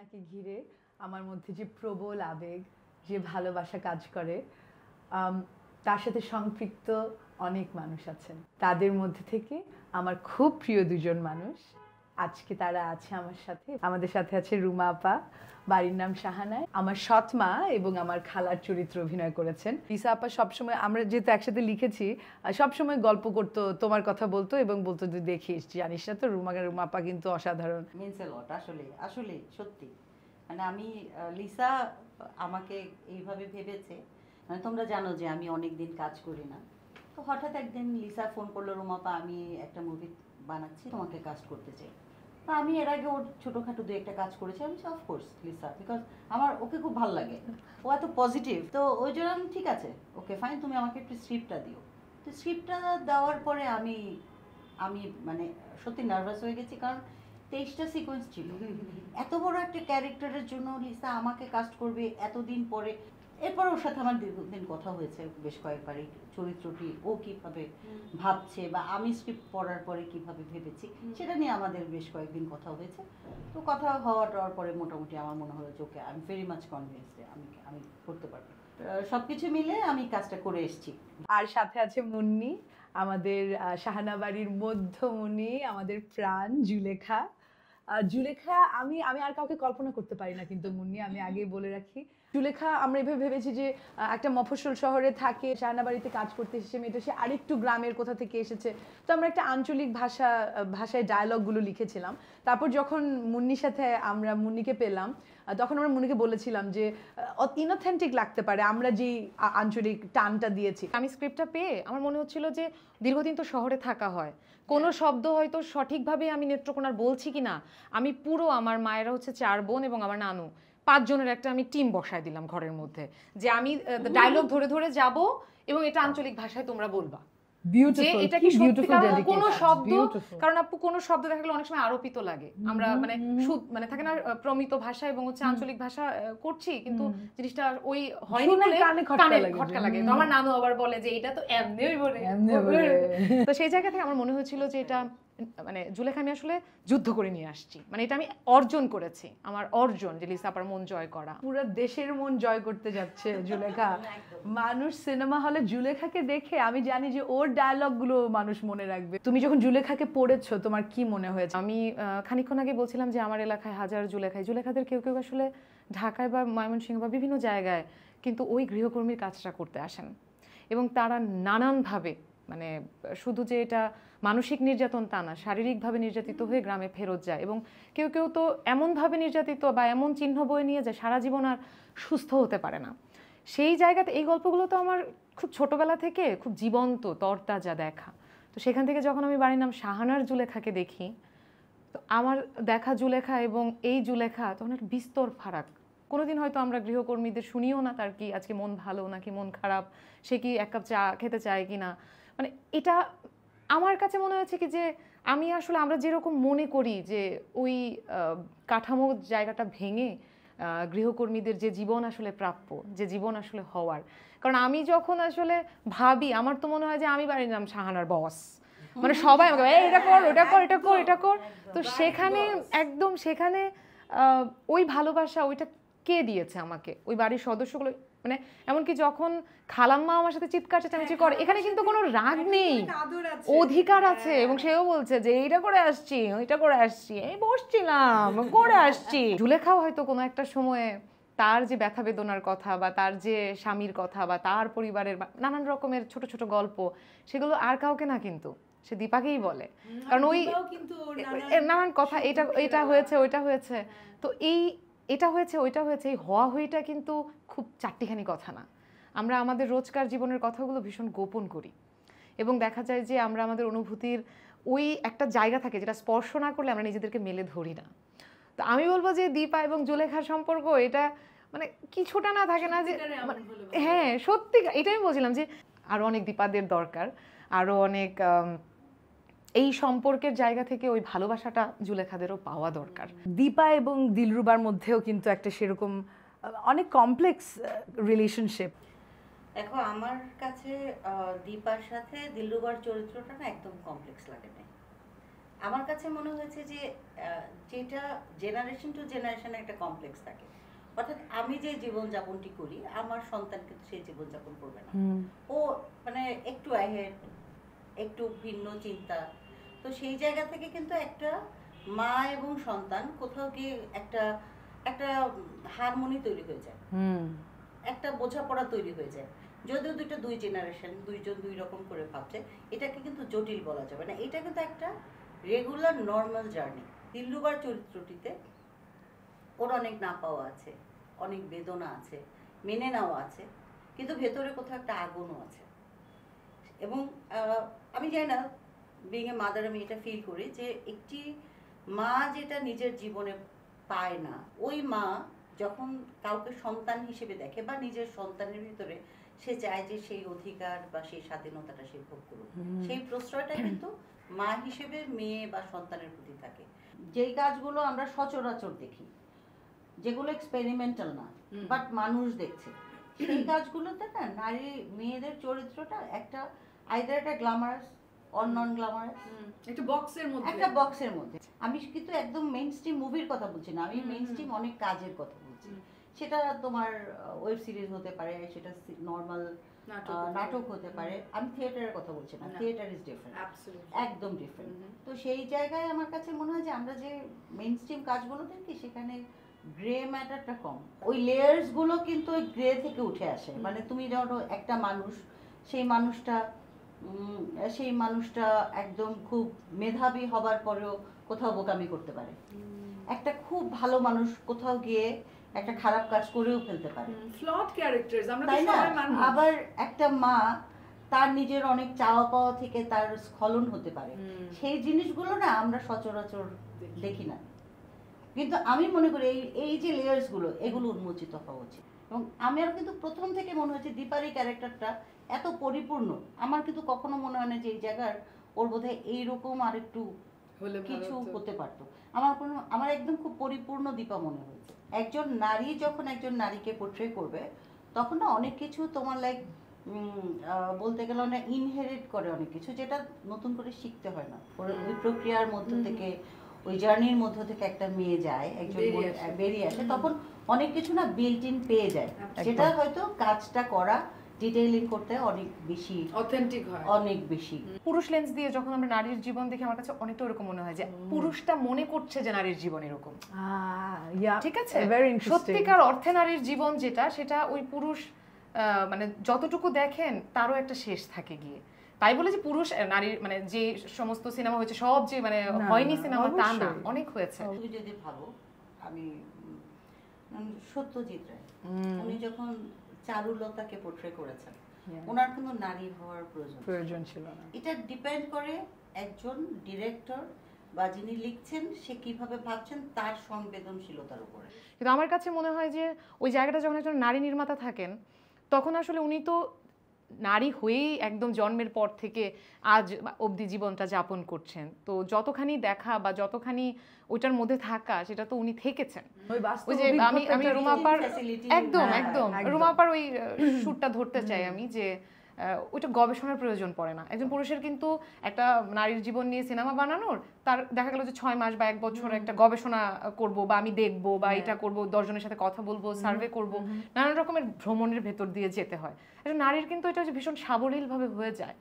সাহানাকে ঘিরে আমার মধ্যে যে প্রবল আবেগ, যে ভালোবাসা কাজ করে, তার সাথে সম্পৃক্ত অনেক মানুষ আছেন। তাদের মধ্যে থেকে আমার খুব প্রিয় দুজন মানুষ আজকে তারা আছে আমার সাথে। আমাদের সাথে আছে রুমা আপা, বাড়ির নাম সাহানায়, আমার সৎ মা এবং আমার খালার চরিত্র অভিনয় করেছেন। লিসা আপা সবসময়, আমরা যেহেতু একসাথে লিখেছি, সবসময় গল্প করতো, তোমার কথা বলতো এবং বলতো যে দেখিস, জানিস না তো রুমা আপা কিন্তু অসাধারণ। মিন্স এ লট। আসলে আসলে সত্যি, মানে আমি লিসা আমাকে এইভাবে ভেবেছে, মানে তোমরা জানো যে আমি অনেক দিন কাজ করি না, তো হঠাৎ একদিন লিসা ফোন করলো, রুমাপা আমি একটা মুভি বানাচ্ছি, তোমাকে কাজ করতে চাই। তো আমি এর আগে ওর ছোটোখাটো দু একটা কাজ করেছি, আমি অফকোর্স লিসা, বিকজ আমার ওকে খুব ভালো লাগে, ও এত পজিটিভ, তো ওই জন্য আমি ঠিক আছে ওকে ফাইন, তুমি আমাকে একটু স্ক্রিপ্টটা দিও। তো স্ক্রিপ্টটা দেওয়ার পরে আমি আমি মানে সত্যি নার্ভাস হয়ে গেছি, কারণ 23টা সিকোয়েন্স ছিল। এত বড় একটা ক্যারেক্টারের জন্য লিসা আমাকে কাস্ট করবে এতদিন পরে। এরপর ওর সাথে আমার দীর্ঘদিন কথা হয়েছে বেশ কয়েকবারই, চরিত্রটি ও কিভাবে ভাবছে বা আমি স্ক্রিপ্ট পড়ার পরে কিভাবে ভেবেছি সেটা নিয়ে আমাদের বেশ কয়েকদিন কথা হয়েছে। তো কথা হওয়ার পরে মোটামুটি আমার মনে হলো যে okay I am very much convinced আমি আমি করতে পারবো। সবকিছু মিলে আমি কাজটা করে এসেছি। আর সাথে আছে মুন্নি, আমাদের সাহানা বাড়ির মধ্যমণি, আমাদের প্রাণ জুলেখা। জুলেখা আমি আমি আর কাউকে কল্পনা করতে পারি না, কিন্তু মুন্নি আমি আগেই বলে রাখি, জুলেখা আমরা এভাবে ভেবেছি যে একটা মফস্বল শহরে থাকে, সাহানা বাড়িতে কাজ করতে এসেছে মেয়েটা, সে আরেকটু গ্রামের কোথা থেকে এসেছে, তো আমরা একটা আঞ্চলিক ভাষায় ডায়লগগুলো লিখেছিলাম। তারপর যখন মুন্নির সাথে আমরা মুন্নিকে পেলাম, তখন আমরা মুন্নিকে বলেছিলাম যে ইনঅথেন্টিক লাগতে পারে আমরা যেই আঞ্চলিক টানটা দিয়েছি। আমি স্ক্রিপ্টটা পেয়ে আমার মনে হচ্ছিল যে দীর্ঘদিন তো শহরে থাকা হয়, কোনো শব্দ হয়তো সঠিকভাবে আমি নেত্রকোনার বলছি কি না, আমি পুরো, আমার মায়েরা হচ্ছে 4 বোন এবং আমার নানু 5 জনের একটা আমি টিম বসায় দিলাম ঘরের মধ্যে, যে আমি ডায়লগ ধরে ধরে যাব এবং এটা আঞ্চলিক ভাষায় তোমরা বলবা। এটা কি কোনো শব্দ, কারণ আপু কোনো শব্দ দেখা গেলে অনেক সময় আরোপিত লাগে, আমরা মানে থাকে না প্রমিত ভাষা এবং হচ্ছে আঞ্চলিক ভাষা করছি, কিন্তু জিনিসটা ওই হয়নি বলে কানে খটকা লাগে। তো আমার নানু আবার বলে যে এটা তো এমনি বলে। তো সেই জায়গা থেকে আমার মনে হয়েছিল যে এটা মানে জুলেখা আমি আসলে যুদ্ধ করে নিয়ে আসছি, মানে এটা আমি অর্জন করেছি, আমার অর্জন যে লিসা আপার মন জয় করা। পুরো দেশের মন জয় করতে যাচ্ছে জুলেখা। মানুষ সিনেমা হলে জুলেখাকে দেখে, আমি জানি যে ওর ডায়লগগুলো মানুষ মনে রাখবে। তুমি যখন জুলেখাকে পড়েছো তোমার কি মনে হয়েছে? আমি খানিকক্ষণ আগে বলছিলাম যে আমার এলাকায় হাজার জুলেখাদের কেউ কেউ আসলে ঢাকায় বা ময়মনসিংহ বা বিভিন্ন জায়গায় কিন্তু ওই গৃহকর্মীর কাজটা করতে আসেন, এবং তারা নানানভাবে, মানে শুধু যে এটা মানসিক নির্যাতন তা না, শারীরিকভাবে নির্যাতিত হয়ে গ্রামে ফেরত যায়, এবং কেউ কেউ তো এমনভাবে নির্যাতিত বা এমন চিহ্ন বয়ে নিয়ে যায় সারা জীবন আর সুস্থ হতে পারে না। সেই জায়গাতে এই গল্পগুলো তো আমার খুব ছোটবেলা থেকে খুব জীবন্ত তরতাজা দেখা। তো সেখান থেকে যখন আমি বাড়ির নাম সাহানার জুলেখাকে দেখি, তো আমার দেখা জুলেখা এবং এই জুলেখা তখন একটা বিস্তর ফারাক। কোনোদিন হয়তো আমরা গৃহকর্মীদের শুনিও না তার কি আজকে মন ভালো নাকি মন খারাপ, সে কি এক কাপ চা খেতে চায় কি না, মানে এটা আমার কাছে মনে হয়েছে কি যে আমি আসলে, আমরা যেরকম মনে করি যে ওই কাঠামো জায়গাটা ভেঙে গৃহকর্মীদের যে জীবন আসলে প্রাপ্য, যে জীবন আসলে হওয়ার, কারণ আমি যখন আসলে ভাবি আমার তো মনে হয় যে আমি বাড়ির নাম সাহানার বস, মানে সবাই আমাকে এটা কর ওটা কর এটা কর এটা কর। তো সেখানে একদম সেখানে ওই ভালোবাসা ওইটা কে দিয়েছে আমাকে, ওই বাড়ির সদস্যগুলো, মানে এমনকি যখন খালাম্মা আমার সাথে চিৎকার চেঁচামেচি করে, এখানে কিন্তু কোনো রাগ নেই, অধিকার আছে, এবং সেও বলছে যে এইটা করে আসছি ওইটা করে আসছি, এই বসছিলাম করে আসছি। জুলেখাও হয়তো কোনো একটা সময়ে তার যে ব্যথা বেদনার কথা বা তার যে স্বামীর কথা বা তার পরিবারের নানান রকমের ছোট ছোট গল্প, সেগুলো আর কাউকে না, কিন্তু সে দীপাকেই বলে, কারণ ওই নানান কথা, এটা হয়েছে ওইটা হয়েছে, তো এটা হয়েছে ওইটা হয়েছে, এই হওয়া হইটা কিন্তু খুব চারটিখানি কথা না। আমরা আমাদের রোজকার জীবনের কথাগুলো ভীষণ গোপন করি, এবং দেখা যায় যে আমরা আমাদের অনুভূতির ওই একটা জায়গা থাকে যেটা স্পর্শ না করলে আমরা নিজেদেরকে মেলে ধরি না। তো আমি বলবো যে দীপা এবং জুলেখার সম্পর্ক এটা মানে কিছুটা না থাকে না যে, হ্যাঁ সত্যি, এটাই আমি বলছিলাম যে আরও অনেক দীপাদের দরকার, আরও অনেক এই সম্পর্কের জায়গা থেকে ওই ভালোবাসাটা জুলেখাদেরও পাওয়া দরকার। দীপা এবং দিলরুবার মধ্যেও কিন্তু একটা সেরকম অনেক কমপ্লেক্স রিলেশনশিপ। দেখো আমার কাছে দীপার সাথে দিলরুবার চরিত্রটা না একদম কমপ্লেক্স লাগে না। আমার কাছে মনে হয়েছে যে যেটা জেনারেশন টু জেনারেশন একটা কমপ্লেক্স থাকে, অর্থাৎ আমি যে জীবনযাপনটি করি আমার সন্তান কিন্তু সেই জীবনযাপন করবে না। ও মানে একটু অ্যাহেড, একটু ভিন্ন চিন্তা। তো সেই জায়গা থেকে কিন্তু একটা মা এবং সন্তান কোথাও গিয়ে একটা একটা হারমোনি তৈরি হয়ে যায়, একটা বোঝাপড়া তৈরি হয়ে যায়। যদিও দুই জেনারেশন, দুইজন দুই রকম করে ভাবছে, এটাকে কিন্তু জটিল বলা যাবে না। এটা কিন্তু একটা রেগুলার নর্মাল জার্নি। দিলরুবার চরিত্রটিতে ওর অনেক না পাওয়া আছে, অনেক বেদনা আছে, মেনে নেওয়া আছে, কিন্তু ভেতরে কোথাও একটা আগুনও আছে। এবং আমি জানি না, বিং এ মাদার, আমি এটা ফিল করি যে একটি মা যেটা নিজের জীবনে পায় না, ওই মা যখন কাউকে সন্তান হিসেবে দেখে বা নিজের সন্তানের ভিতরে সে চায় যে সেই অধিকার বা সেই স্বাধীনতাটা সে ভোগ করুক, সেই প্রশ্রয়টা কিন্তু মা হিসেবে মেয়ে বা সন্তানের প্রতি থাকে। যেই কাজগুলো আমরা সচরাচর দেখি, যেগুলো এক্সপেরিমেন্টাল না বাট মানুষ দেখছে, সেই কাজগুলোতে না নারী মেয়েদের চরিত্রটা একটা আইদার একটা গ্ল্যামারাস অর নন গ্ল্যামারাস, একটা বক্সের মধ্যে, একটা বক্সের মধ্যে। আমি কিন্তু একদম মেইন স্ট্রিম মুভির কথা বলছি না, আমি মেইন স্ট্রিম অনেক কাজের কথা বলছি। সেটা তোমার ওয়েব সিরিজ হতে পারে, সেটা নর্মাল নাটক হতে পারে। আমি থিয়েটারের কথা বলছি না, থিয়েটার ইজ ডিফারেন্ট, একদম ডিফারেন্ট। তো সেই জায়গায় আমার কাছে মনে হয় যে আমরা যে মেইন স্ট্রিম কাজগুলো দেখি সেখানে গ্রে ম্যাটারটা কম, ওই লেয়ার্স গুলো কিন্তু ওই গ্রে থেকে উঠে আসে। মানে তুমি ধরো একটা মানুষ, সেই মানুষটা একদম খুব মেধাবী হবার পরেও কোথাও বোকামি করতে পারে। একটা খুব ভালো মানুষ কোথাও গিয়ে একটা খারাপ কাজ করেও ফেলতে পারে, ফ্লট ক্যারেক্টারস আমরা তো তাই না? সবাই মানুষ। আবার একটা মা তার নিজের অনেক চাওয়া পাওয়া থেকে তার স্খলন হতে পারে। সেই জিনিসগুলো না আমরা সচরাচর দেখি না, কিন্তু আমি মনে করি এই যে লেয়ার্স গুলো, এগুলো উন্মোচিত হওয়া উচিত। এবং আমার কিন্তু প্রথম থেকে মনে হচ্ছে দীপারি ক্যারেক্টারটা এত পরিপূর্ণ, আমার কিন্তু কখনো মনে হয় না যে এই জায়গার ওর বোধহয় এইরকম আর একটু কিছু হতে পারতো। আমার একদম খুব পরিপূর্ণ দীপা মনে হয়েছে। একজন নারী যখন একজন নারীকে পোর্ট্রে করবে তখন না অনেক কিছু তোমার লাইক বলতে গেলে অনেক ইনহেরিট করে অনেক কিছু, যেটা নতুন করে শিখতে হয় না। ওই প্রক্রিয়ার মধ্য থেকে, ওই জার্নির মধ্য থেকে একটা মেয়ে যায়, একজন বেরিয়ে আসে, তখন অনেক কিছু না বিল্ট ইন পেয়ে যায়, যেটা হয়তো কাজটা করা ডিটেইলিং করতে অনেক বেশি অথেন্টিক হয়, অনেক বেশি। পুরুষ লেন্স দিয়ে যখন আমরা নারীর জীবন দেখি আমার কাছে অনেকটা ওরকম মনে হয় যে পুরুষটা মনে করছে যে নারীর জীবন এরকম, ঠিক আছে? সত্যিকার অর্থে নারীর জীবন যেটা, সেটা ওই পুরুষ মানে যতটুকু দেখেন তারও একটা শেষ থাকে গিয়ে। তাই বলে যে পুরুষ নারীর মানে যে সমস্ত সিনেমা হয়েছে সব যে মানে হয়নি সিনেমা, তা না, অনেক হয়েছে। তুমি যদি ভাবো, আমি সত্যজিৎ রায় উনি যখন চারুলতাকে পোর্ট্রে করেছেন, ওনার কোনো নারী হওয়ার প্রয়োজন ছিল না। এটা ডিপেন্ড করে একজন ডিরেক্টর বা যিনি লিখছেন সে কিভাবে ভাবছেন তার সংবেদনশীলতার উপরে। কিন্তু আমার কাছে মনে হয় যে ওই জায়গাটা যখন একজন নারী নির্মাতা থাকেন, তখন আসলে উনি তো নারী হয়েই একদম জন্মের পর থেকে আজ অবধি জীবনটা যাপন করছেন। তো যতখানি দেখা বা যতখানি ওইটার মধ্যে থাকা, সেটা তো উনি থেকেছেন। ওই যে আমি রুমাপার একদম রুমাপার ওই সুরটা ধরতে চাই আমি, যে ওইটা গবেষণার প্রয়োজন পড়ে না। একজন পুরুষের কিন্তু একটা নারীর জীবন নিয়ে সিনেমা বানানোর, তার দেখা গেল যে 6 মাস বা 1 বছর একটা গবেষণা করব, বা আমি দেখবো, বা এটা করব, 10 জনের সাথে কথা বলবো, সার্ভে করব, নানান রকমের ভ্রমণের ভেতর দিয়ে যেতে হয়। একজন নারীর কিন্তু এটা ভীষণ সাবলীল ভাবে হয়ে যায়।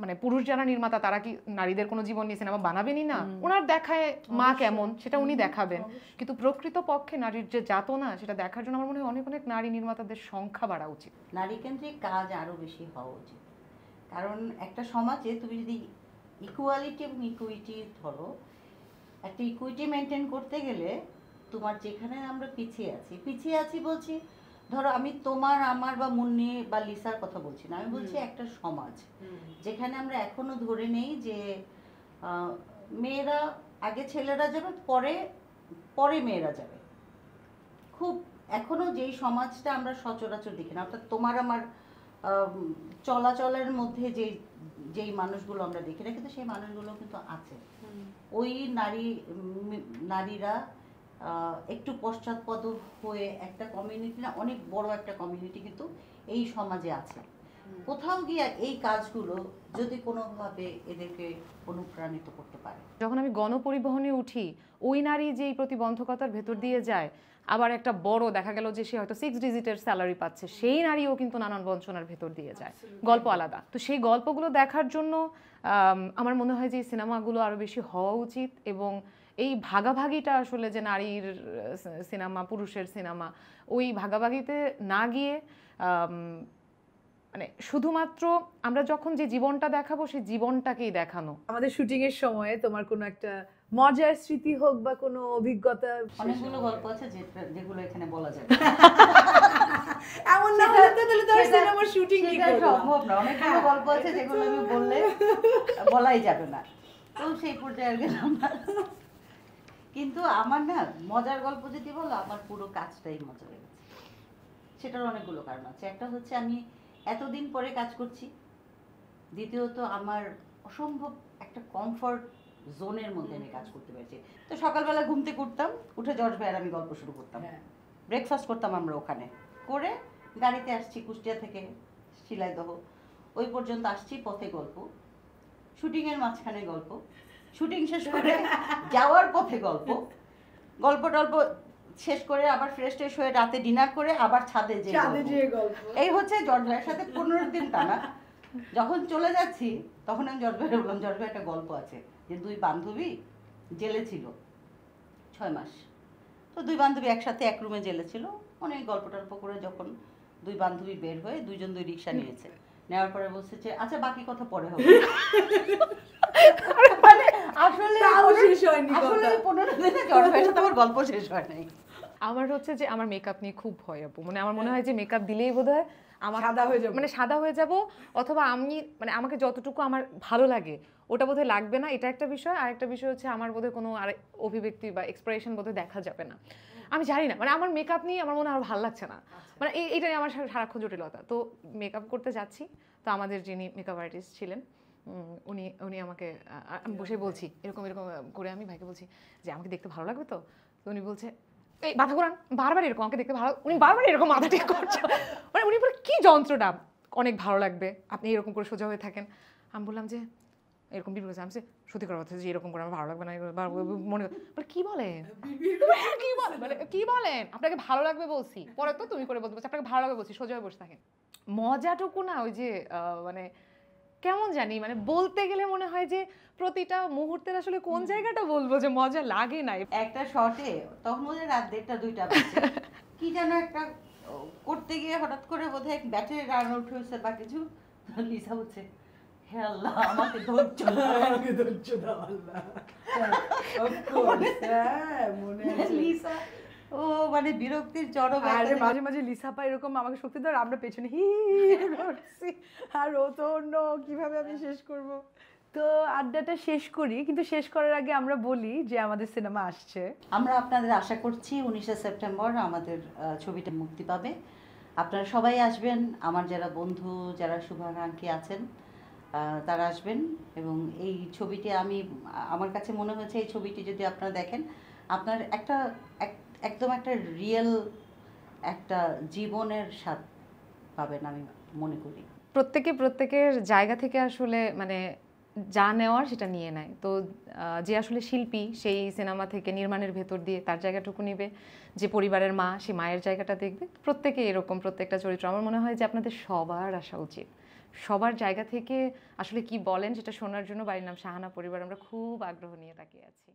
মানে পুরুষ যারা নির্মাতা, তারা কি নারীদের কোনো জীবন নিয়ে সিনেমা বানাবেনই না? ওনার দেখায় মা কেমন সেটা উনি দেখাবেন, কিন্তু প্রকৃত পক্ষে নারীর যে যাতনা, সেটা দেখার জন্য আমার মনে হয় অনেক অনেক নারী নির্মাতাদের সংখ্যা বাড়া উচিত। নারী কেন্দ্রিক কাজ আরো বেশি হওয়া উচিত। কারণ একটা সমাজে তুমি যদি ইকুয়ালিটি এবং ইকুইটি ধরো, একটা ইকুইটি মেনটেন করতে গেলে তোমার যেখানে আমরা পিছিয়ে আছি বলছি, ধরো আমি তোমার, আমার বা মুন্নি বা লিসার কথা বলছি না, আমি বলছি একটা সমাজ যেখানে আমরা এখনো ধরে নেই যে মেয়েরা আগে ছেলেরা যাবে, পরে মেয়েরা যাবে। খুব এখনো যেই সমাজটা আমরা সচরাচর দেখি না, অর্থাৎ তোমার আমার চলাচলের মধ্যে যেই মানুষগুলো আমরা দেখি না, কিন্তু সেই মানুষগুলো কিন্তু আছে। ওই নারীরা একটু পশ্চাৎপদ হয়ে একটা কমিউনিটি না, অনেক বড় একটা কমিউনিটি কিন্তু এই সমাজে আছে। কোথাও গিয়ে এই কাজগুলো যদি কোনোভাবে এদেরকে অনুপ্রাণিত করতে পারে। যখন আমি গণপরিবহনে উঠি, ওই নারী যে এই প্রতিবন্ধকতার ভেতর দিয়ে যায়, আবার একটা বড় দেখা গেল যে সে হয়তো 6 ডিজিটের স্যালারি পাচ্ছে, সেই নারীও কিন্তু নানান বঞ্চনার ভেতর দিয়ে যায়। গল্প আলাদা। তো সেই গল্পগুলো দেখার জন্য আমার মনে হয় যে এই সিনেমাগুলো আরো বেশি হওয়া উচিত, এবং এই ভাগাভাগিটা আসলে যে নারীর সিনেমা, পুরুষের সিনেমা, ওই ভাগাভাগিতে না গিয়ে মানে শুধুমাত্র আমরা যখন যে জীবনটা দেখাবো সেই জীবনটাকেই দেখানো। আমাদের শুটিং এর সময় তোমার কোনো একটা মজার স্মৃতি হোক বা কোনো অভিজ্ঞতা? অনেকগুলো গল্প আছে যেগুলো এখানে বলা যাবে এমন না হলে তো তাহলে তোর সিনেমার শুটিং কি সেটা করব? সম্ভব না। অনেকগুলো গল্প আছে যেগুলো আমি বললে বলাই যাবে না, তো সেই পর্যায়ে আর গেলাম না। কিন্তু আমার না মজার গল্প যদি বলো, আমার পুরো কাজটাই মজা লেগেছে। সেটার অনেকগুলো কারণ আছে। একটা হচ্ছে আমি এতদিন পরে কাজ করছি, দ্বিতীয়ত আমার অসম্ভব একটা কমফর্ট জোনের মধ্যে আমি কাজ করতে পেরেছি। তো সকালবেলা ঘুম থেকে উঠতাম, উঠে জর্জ ভাইয়ের আমি গল্প শুরু করতাম, ব্রেকফাস্ট করতাম আমরা ওখানে, করে গাড়িতে আসছি কুষ্টিয়া থেকে শিলাইদহ, ওই পর্যন্ত আসছি, পথে গল্প, শুটিংয়ের মাঝখানে গল্প, শুটিং শেষ করে যাওয়ার পথে গল্প, গল্প টল্প শেষ করে আবার ফ্রেশ ট্রেশ হয়ে রাতে ডিনার করে আবার ছাদে যেয়ে গল্প। এই হচ্ছে জর্জ ভাইয়ের সাথে 15 দিন টানা। যখন চলে যাচ্ছি তখন আমি জর্জ ভাইয়ের বললাম, জর্জ ভাই একটা গল্প আছে যে 2 বান্ধবী জেলে ছিল 6 মাস। তো 2 বান্ধবী একসাথে এক রুমে জেলে ছিল। অনেক গল্প টল্প করে যখন 2 বান্ধবী বের হয়ে 2জন 2 রিক্সা নিয়েছে, নেওয়ার পরে বলছে যে আচ্ছা বাকি কথা পরে হবে। মানে আসলে তাও শেষ হয়নি আসলে কথা। 15 দিনে জর্জ ভাইয়ের সাথে আমার গল্প শেষ হয় নাই। আমার হচ্ছে যে আমার মেকআপ নিয়ে খুব ভয় আপু, মানে আমার মনে হয় যে মেকআপ দিলেই বোধহয় আমার সাদা হয়ে যাবো। মানে সাদা হয়ে যাব, অথবা আমি মানে আমাকে যতটুকু আমার ভালো লাগে ওটা বোধহয় লাগবে না, এটা একটা বিষয়। আর একটা বিষয় হচ্ছে আমার বোধহয় কোনো আর অভিব্যক্তি বা এক্সপ্রেশন বোধহয় দেখা যাবে না। আমি জানি না, মানে আমার মেকআপ নিয়ে আমার মনে হয় আর ভালো লাগছে না, মানে এইটা নিয়ে আমার সারাক্ষণ জটিলতা। তো মেকআপ করতে যাচ্ছি, তো আমাদের যিনি মেকআপ আর্টিস্ট ছিলেন উনি উনি আমাকে আমি বসে বলছি এরকম এরকম করে, আমি ভাইকে বলছি যে আমাকে দেখতে ভালো লাগবে তো? তো উনি বলছে এই মাথা ঘোরান, বারবার এরকম আমাকে দেখতে ভালো, উনি বারবার এরকম মাথা ঠিক করছে, মানে উনি বলে কি যন্ত্রটা, অনেক ভালো লাগবে আপনি এরকম করে সোজা হয়ে থাকেন। আমি বললাম যে এরকম বিড় করেছে, আমি সত্যি করার কথা যে এরকম করে আমার ভালো লাগবে না, মনে বলে কি বলেন কি বলেন, মানে কি বলেন, আপনাকে ভালো লাগবে বলছি, পরে তো তুমি করে বলতে বলছি আপনাকে ভালো লাগবে বলছি, সোজা হয়ে বসে থাকেন। মজাটুকু না ওই যে মানে কেমন জানি, মানে বলতে গেলে মনে হয় যে প্রতিটা মুহূর্তের আসলে কোন জায়গাটা বলবো যে মজা লাগে না। একটা শটে তখন বোধহয় রাত 1:30-2টা বাজে, কি যেন একটা করতে গিয়ে হঠাৎ করে বোধহয় ব্যাটারি রান আউট হয়েছে বা কিছু, লিসা বলছে হে আল্লাহ আমাকে ধৈর্য দাও, আমাকে ধৈর্য দাও আল্লাহ। Of course, হ্যাঁ, মনে আছে। লিসা ও মানে বিরক্তির চরম আরে একটা মাঝে মাঝে লিসাপা এরকম আমাকে শক্তি দেয়, আমরা পেছনে হি করছি, আর ও তো অন্য কিভাবে আমি শেষ করব। তো আড্ডাটা শেষ করি, কিন্তু শেষ করার আগে আমরা বলি যে আমাদের সিনেমা আসছে। আমরা আপনাদের আশা করছি 19শে সেপ্টেম্বর আমাদের ছবিটা মুক্তি পাবে। আপনারা সবাই আসবেন, আমার যারা বন্ধু যারা শুভাকাঙ্ক্ষী আছেন তারা আসবেন। এবং এই ছবিটি আমার কাছে মনে হয়েছে এই ছবিটি যদি আপনারা দেখেন, আপনার একদম একটা রিয়েল একটা জীবনের স্বাদ পাবেন আমি মনে করি। প্রত্যেকের জায়গা থেকে আসলে মানে যা নেওয়ার সেটা নিয়ে নেয়। তো যে আসলে শিল্পী সেই সিনেমা থেকে নির্মাণের ভেতর দিয়ে তার জায়গাটুকু নেবে, যে পরিবারের মা সে মায়ের জায়গাটা দেখবে। প্রত্যেকে এরকম প্রত্যেকটা চরিত্র আমার মনে হয় যে আপনাদের সবার আসা উচিত, সবার জায়গা থেকে আসলে কি বলেন সেটা শোনার জন্য। বাড়ির নাম শাহানা পরিবার, আমরা খুব আগ্রহ নিয়ে তাকিয়ে আছি।